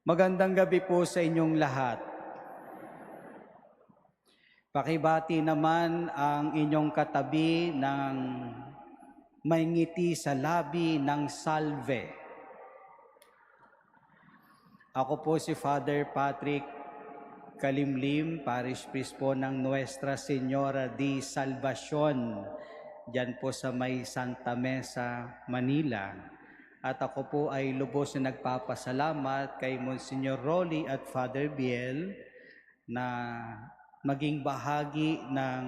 Magandang gabi po sa inyong lahat. Pakibati naman ang inyong katabi ng may ngiti sa labi ng salve. Ako po si Father Patrick Kalimlim, Parish Priest po ng Nuestra Señora de Salvacion, dyan po sa may Santa Mesa, Manila. At ako po ay lubos na nagpapasalamat kay Monsignor Rolly at Father Biel na maging bahagi ng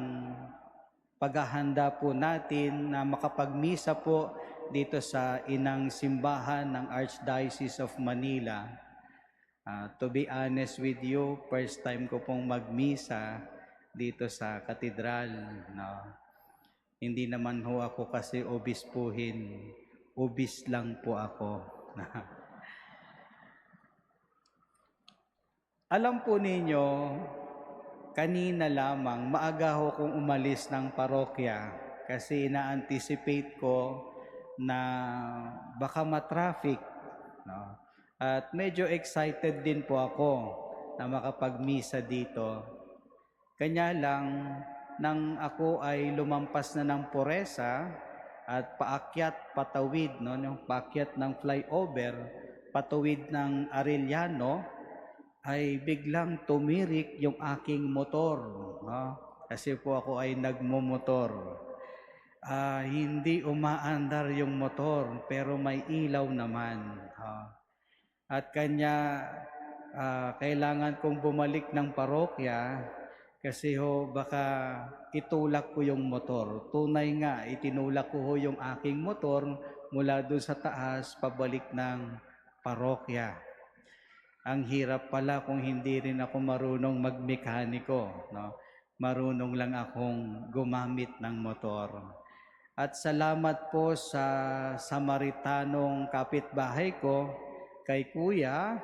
paghahanda po natin na makapagmisa po dito sa inang simbahan ng Archdiocese of Manila. To be honest with you, first time ko pong magmisa dito sa katedral. No? Hindi naman ho ako kasi obispuhin. Obis lang po ako. Alam po ninyo, kanina lamang, maaga ho kong umalis ng parokya kasi na-anticipate ko na baka matraffic. No? At medyo excited din po ako na makapagmisa dito. Kanya lang, nang ako ay lumampas na ng Poresa at paakyat, patawid, no? Yung paakyat ng flyover, patawid ng Arellano, ay biglang tumirik yung aking motor. No? Kasi po ako ay nagmumotor. Hindi umaandar yung motor, pero may ilaw naman. At kanya, kailangan kong bumalik ng parokya kasi ho baka itulak ko yung motor. Tunay nga, itinulak ko ho yung aking motor mula doon sa taas pabalik ng parokya. Ang hirap pala kung hindi rin ako marunong magmekaniko, no? Marunong lang akong gumamit ng motor. At salamat po sa Samaritanong kapitbahay ko, kay Kuya,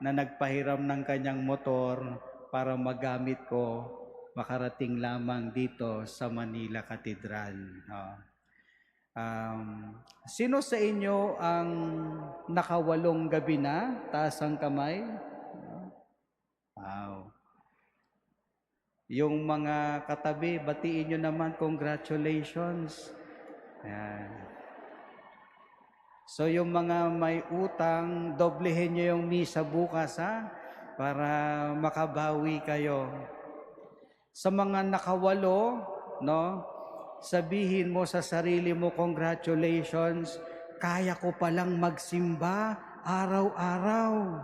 na nagpahiram ng kanyang motor para magamit ko makarating lamang dito sa Manila Cathedral. Sino sa inyo ang nakawalong gabi na? Taas ang kamay. Wow. Yung mga katabi, batiin nyo naman, congratulations. Ayan. So yung mga may utang, doblehin nyo yung misa bukas, ha? Para makabawi kayo. Sa mga nakawalo, no? Sabihin mo sa sarili mo, congratulations, kaya ko palang magsimba araw-araw.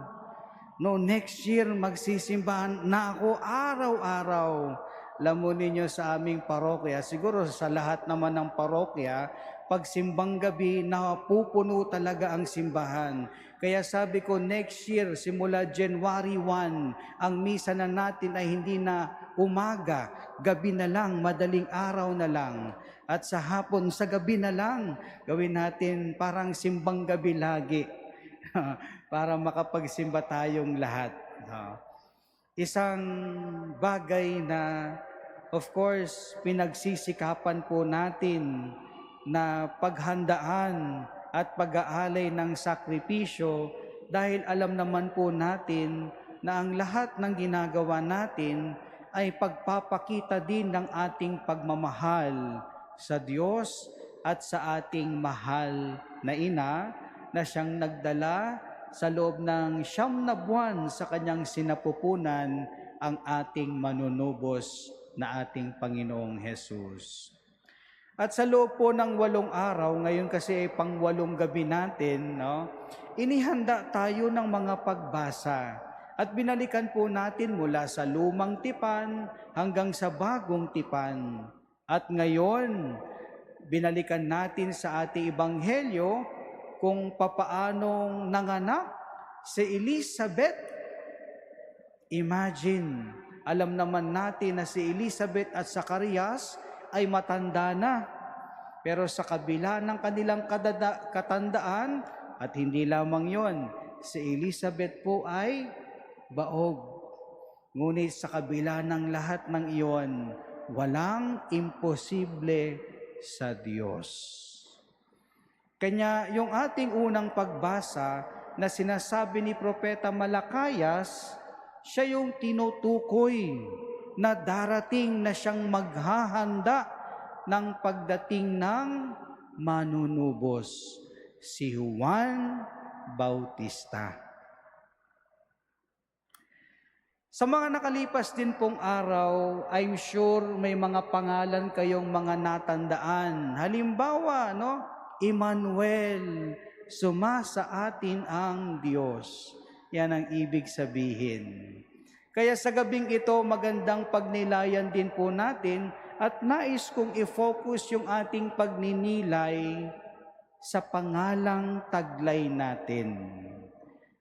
No, next year magsisimbahan na ako araw-araw. Lamunin nyo sa aming parokya, siguro sa lahat naman ng parokya, pag simbang gabi, napupuno talaga ang simbahan. Kaya sabi ko, next year, simula January 1, ang misa na natin ay hindi na umaga, gabi na lang, madaling araw na lang. At sa hapon, sa gabi na lang, gawin natin parang simbang gabi lagi. Para makapagsimba tayong lahat. Isang bagay na, of course, pinagsisikapan po natin na paghandaan at pag-aalay ng sakripisyo dahil alam naman po natin na ang lahat ng ginagawa natin ay pagpapakita din ng ating pagmamahal sa Diyos at sa ating mahal na ina na siyang nagdala sa loob ng 9 na buwan sa kanyang sinapupunan ang ating manunubos na ating Panginoong Hesus. At sa loob po ng 8 araw, ngayon kasi ay pang-8 gabi natin, no? Inihanda tayo ng mga pagbasa at binalikan po natin mula sa lumang tipan hanggang sa bagong tipan. At ngayon, binalikan natin sa ating ebanghelyo kung papaanong nanganak si Elizabeth. Imagine, alam naman natin na si Elizabeth at Zacarias ay matanda na. Pero sa kabila ng kanilang katandaan, at hindi lamang yon, si Elizabeth po ay baog. Ngunit sa kabila ng lahat ng iyon, walang imposible sa Diyos. Kanya yung ating unang pagbasa na sinasabi ni Propeta Malakayas, siya yung tinutukoy na darating na siyang maghahanda ng pagdating ng manunubos, si Juan Bautista. Sa mga nakalipas din pong araw, I'm sure may mga pangalan kayong mga natandaan. Halimbawa, Emmanuel, sumasa atin ang Diyos. Yan ang ibig sabihin. Kaya sa gabing ito, magandang pagnilayan din po natin at nais kong i-focus yung ating pagninilay sa pangalang taglay natin.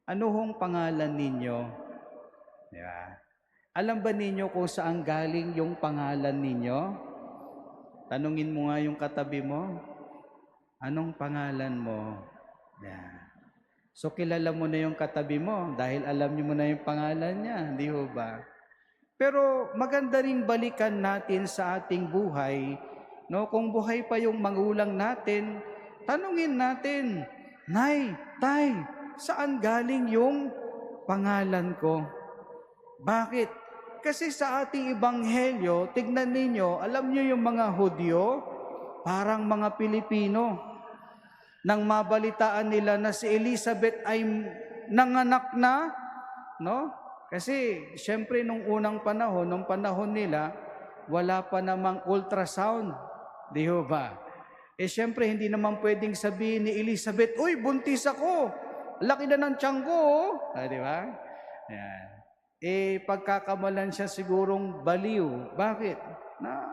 Ano hong pangalan ninyo? Yeah. Alam ba ninyo kung saan galing yung pangalan ninyo? Tanungin mo nga yung katabi mo. Anong pangalan mo? Yeah. So kilala mo na yung katabi mo dahil alam niyo mo na yung pangalan niya, di ba? Pero maganda ring balikan natin sa ating buhay, kung buhay pa yung magulang natin, tanungin natin, Nay, Tay, saan galing yung pangalan ko? Bakit? Kasi sa ating ebanghelyo, tignan ninyo, alam niyo yung mga Hudyo, parang mga Pilipino. Nang mabalitaan nila na si Elizabeth ay nanganak na, Kasi syempre nung panahon nila, wala pa namang ultrasound, di ba? Syempre hindi naman pwedeng sabihin ni Elizabeth, "Uy, buntis ako. Laki na ng tiyan ko." Di ba? Yan. Pagkakamalan siya sigurong baliw. Bakit?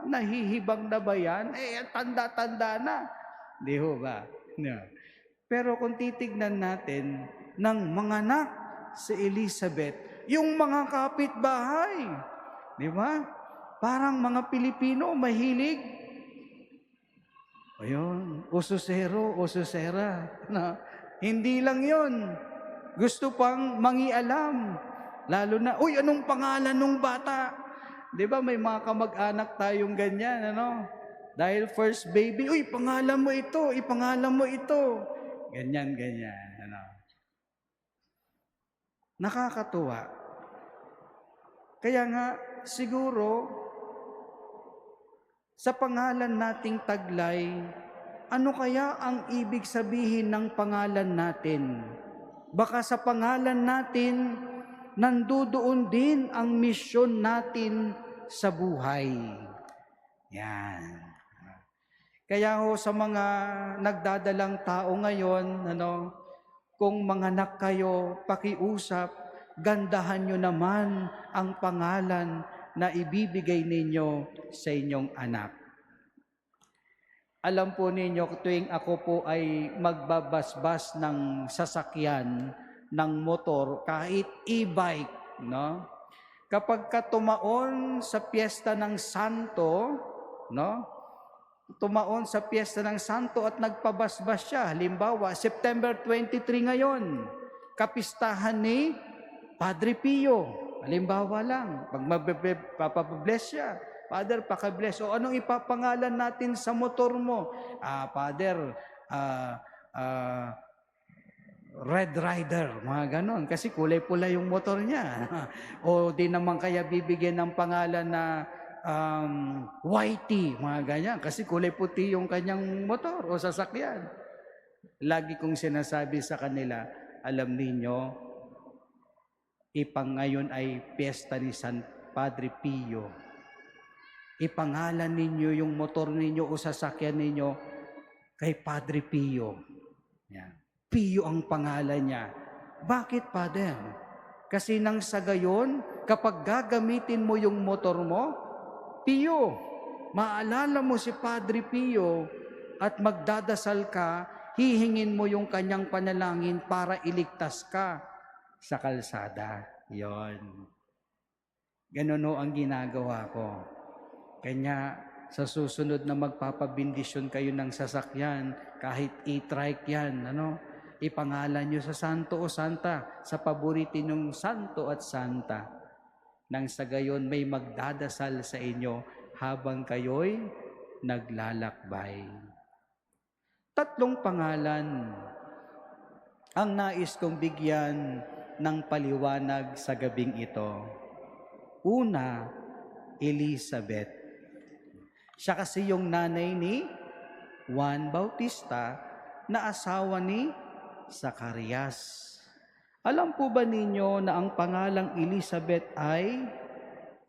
Nahihibang na ba yan? Tanda-tanda na. Di ba? Yeah. Pero kung titignan natin, nang manganak si Elizabeth, yung mga kapitbahay, di ba? Parang mga Pilipino, mahilig. Ayun, usosero, usosera. Hindi lang yon. Gusto pang mangialam. Lalo na, uy, anong pangalan ng bata? Di ba may mga kamag-anak tayong ganyan, Dahil first baby, uy, pangalan mo ito, ipangalan mo ito. Ganyan. Nakakatuwa. Kaya nga, siguro, sa pangalan nating taglay, ano kaya ang ibig sabihin ng pangalan natin? Baka sa pangalan natin, nandoon din ang misyon natin sa buhay. Yan. Kaya sa mga nagdadalang tao ngayon, kung manganak kayo, pakiusap, gandahan nyo naman ang pangalan na ibibigay ninyo sa inyong anak. Alam po ninyo, tuwing ako po ay magbabasbas ng sasakyan, ng motor, kahit e-bike, Kapag tumaon sa piyesta ng Santo, tumaon sa piyesta ng Santo at nagpabasbas siya. Halimbawa, September 23 ngayon, kapistahan ni Padre Pio. Halimbawa lang, pag mapapabless siya, Father, paka-bless. O anong ipapangalan natin sa motor mo? Father, Red Rider, mga ganon. Kasi kulay pula yung motor niya. O di naman kaya bibigyan ng pangalan na Whitey, mga ganyan. Kasi kulay puti yung kanyang motor o sasakyan. Lagi kong sinasabi sa kanila, alam ninyo, ngayon ay piyesta ni San Padre Pio. Ipangalan ninyo yung motor ninyo o sasakyan ninyo kay Padre Pio. Yan. Pio ang pangalan niya. Bakit, Father? Kasi nang sa gayon, kapag gagamitin mo yung motor mo, Pio, maalala mo si Padre Pio at magdadasal ka, hihingin mo yung kanyang panalangin para iligtas ka sa kalsada. Yon. Ganun ang ginagawa ko. Kanya sa susunod na magpapabindisyon kayo ng sasakyan, kahit e-trike yan, ipangalan nyo sa Santo o Santa, sa paborito nyong Santo at Santa. Nang sa gayon may magdadasal sa inyo habang kayo'y naglalakbay. 3 pangalan. ang nais kong bigyan ng paliwanag sa gabing ito. Una, Elizabeth. Siya kasi yung nanay ni Juan Bautista na asawa ni Zacarias. Alam po ba ninyo na ang pangalang Elizabeth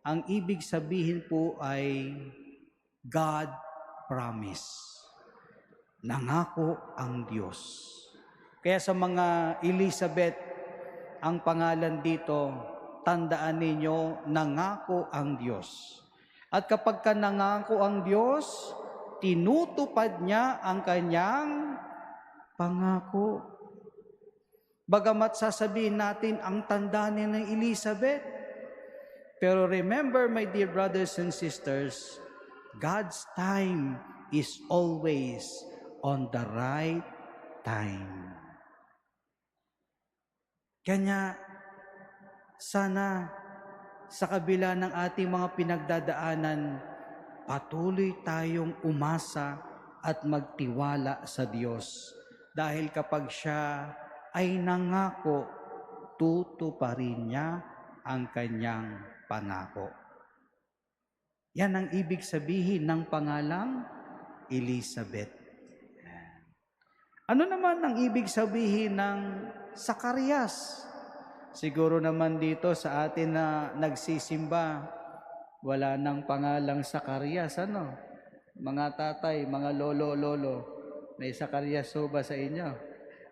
ang ibig sabihin po ay God promise. Nangako ang Diyos. Kaya sa mga Elizabeth, ang pangalan dito, tandaan ninyo, nangako ang Diyos. At kapag nangako ang Diyos, tinutupad niya ang kanyang pangako. Bagamat sasabihin natin ang tanda ni Elizabeth, pero remember, my dear brothers and sisters, God's time is always on the right time. Kanya, sana sa kabila ng ating mga pinagdadaanan, patuloy tayong umasa at magtiwala sa Diyos. Dahil kapag siya ay nangako, tutuparin niya ang kanyang pangako. Yan ang ibig sabihin ng pangalang Elizabeth. Ano naman ang ibig sabihin ng Zacarias? Siguro naman dito sa atin na nagsisimba, wala nang pangalang Zacarias, ano? Mga tatay, mga lolo, may Zacarias ho ba sa inyo?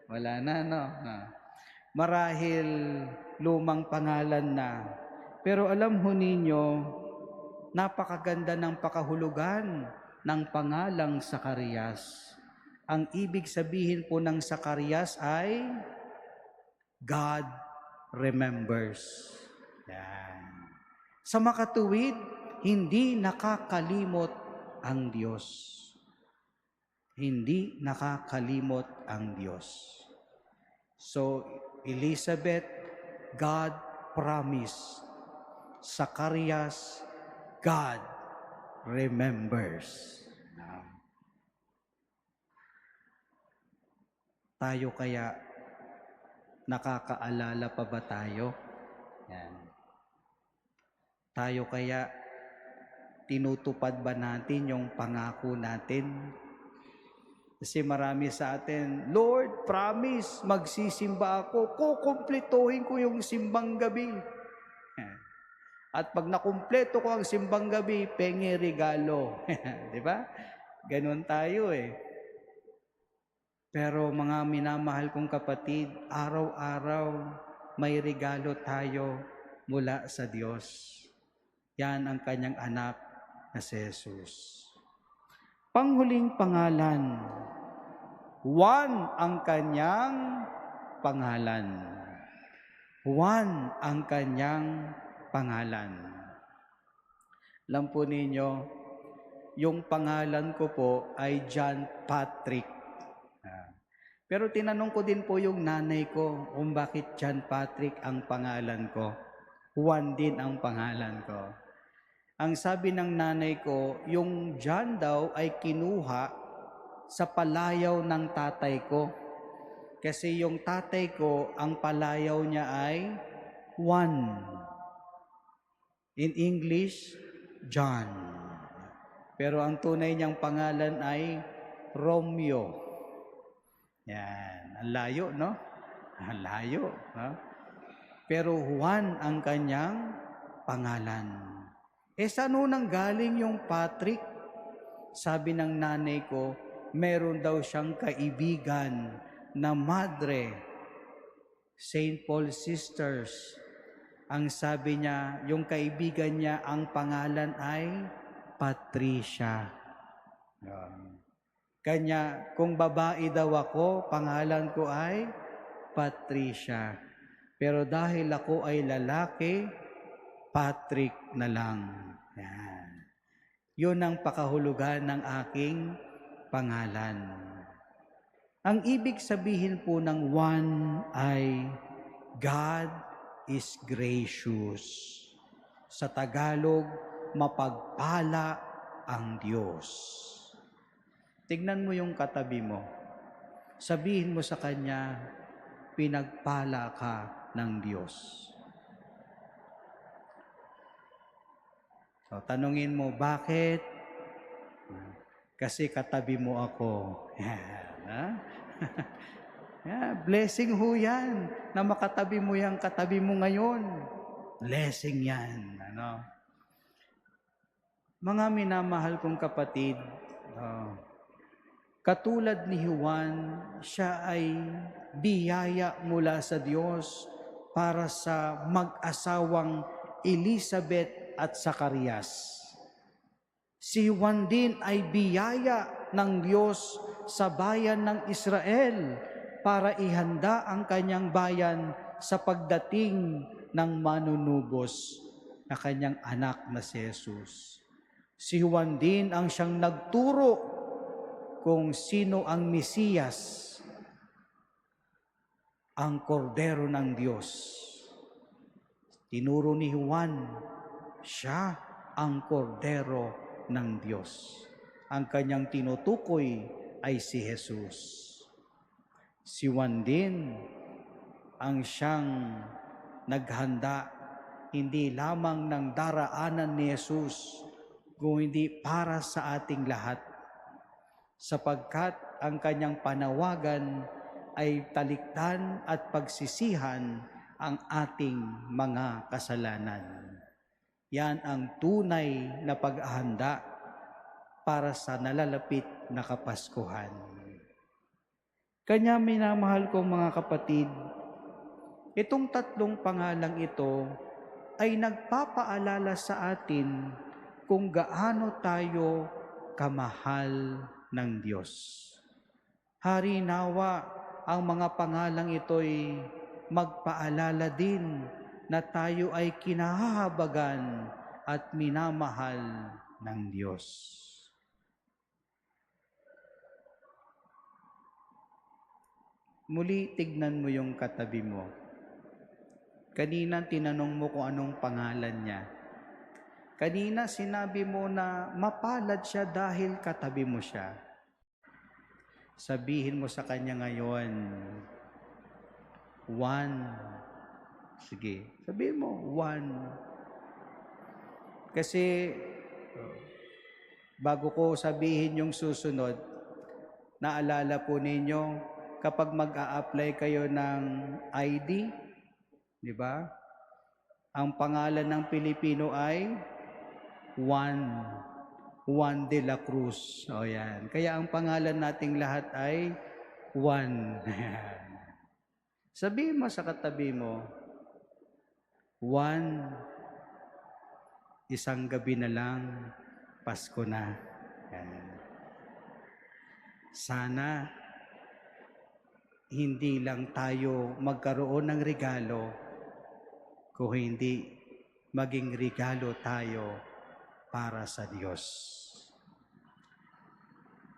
Wala na, no? Marahil lumang pangalan na. Pero alam ho ninyo, napakaganda ng pakahulugan ng pangalang Zacarias. Ang ibig sabihin po ng Zacarias ay God remembers. Yan. Sa makatuwid, hindi nakakalimot ang Diyos. Hindi nakakalimot ang Diyos. So, Elizabeth, God promise. Zacarias, God remembers. Tayo kaya, nakakaalala pa ba tayo? Yan. Tayo kaya, tinutupad ba natin yung pangako natin? Kasi marami sa atin, Lord, promise, magsisimba ako, kukumplituhin ko yung simbang gabi. At pag nakumpleto ko ang simbang gabi, pengi regalo. Di ba? Ganon tayo eh. Pero mga minamahal kong kapatid, araw-araw may regalo tayo mula sa Diyos. Yan ang kanyang anak na si Jesus. Panghuling pangalan, Juan ang kanyang pangalan. Juan ang kanyang pangalan. Alam po ninyo, yung pangalan ko po ay John Patrick. Pero tinanong ko din po yung nanay ko kung bakit John Patrick ang pangalan ko. Juan din ang pangalan ko. Ang sabi ng nanay ko, yung John daw ay kinuha sa palayaw ng tatay ko. Kasi yung tatay ko, ang palayaw niya ay Juan. In English, John. Pero ang tunay niyang pangalan ay Romeo. Yan. Ang layo, no? Ang layo. No? Pero Juan ang kanyang pangalan. Saan nang galing yung Patrick? Sabi ng nanay ko, meron daw siyang kaibigan na madre, St. Paul Sisters. Ang sabi niya, yung kaibigan niya, ang pangalan ay Patricia. Kanya, kung babae daw ako, pangalan ko ay Patricia. Pero dahil ako ay lalaki, Patrick na lang. Yan. Yun ang pakahulugan ng aking pangalan. Ang ibig sabihin po ng Juan ay God is gracious. Sa Tagalog, mapagpala ang Diyos. Tignan mo yung katabi mo. Sabihin mo sa kanya, pinagpala ka ng Diyos. So, tanungin mo, bakit? Kasi katabi mo ako. Yan, ha? Yeah, blessing ho yan, na makatabi mo yung katabi mo ngayon. Blessing yan. Ano? Mga minamahal kong kapatid, katulad ni Juan, siya ay biyaya mula sa Diyos para sa mag-asawang Elizabeth at Zacarias. Si Juan din ay biyaya ng Diyos sa bayan ng Israel para ihanda ang kanyang bayan sa pagdating ng manunubos na kanyang anak na si Jesus. Si Juan din ang siyang nagturo kung sino ang Mesiyas, ang kordero ng Diyos. Tinuro ni Juan, siya ang kordero ng Diyos. Ang kanyang tinutukoy ay si Jesus. Si Juan din ang siyang naghanda hindi lamang ng daraanan ni Jesus, kung hindi para sa ating lahat, sapagkat ang kanyang panawagan ay talikdan at pagsisihan ang ating mga kasalanan. Yan ang tunay na paghahanda para sa nalalapit na Kapaskuhan. Kanya minamahal kong mga kapatid, itong tatlong pangalang ito ay nagpapaalala sa atin kung gaano tayo kamahal ng Diyos. Hari nawa ang mga pangalang ito'y magpaalala din na tayo ay kinahahabagan at minamahal ng Diyos. Muli, tignan mo yung katabi mo. Kanina tinanong mo kung anong pangalan niya. Kanina sinabi mo na mapalad siya dahil katabi mo siya. Sabihin mo sa kanya ngayon, Juan. Sige, sabihin mo, Juan. Kasi bago ko sabihin yung susunod, naalala po ninyo, kapag mag-a-apply kayo ng ID, di ba? Ang pangalan ng Pilipino ay Juan de la Cruz. O yan. Kaya ang pangalan nating lahat ay Juan. Sabihin mo sa katabi mo, Juan, isang gabi na lang, Pasko na. Yan. Sana hindi lang tayo magkaroon ng regalo, kung hindi maging regalo tayo para sa Diyos.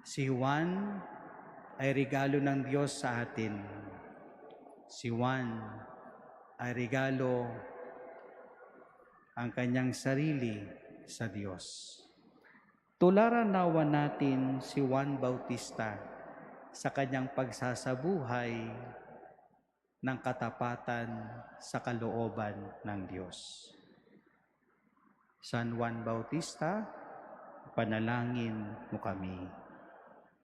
Si Juan ay regalo ng Diyos sa atin. Si Juan ay regalo ang kanyang sarili sa Diyos. Tularan nawa natin si Juan Bautista sa kanyang pagsasabuhay ng katapatan sa kalooban ng Diyos. San Juan Bautista, panalangin mo kami.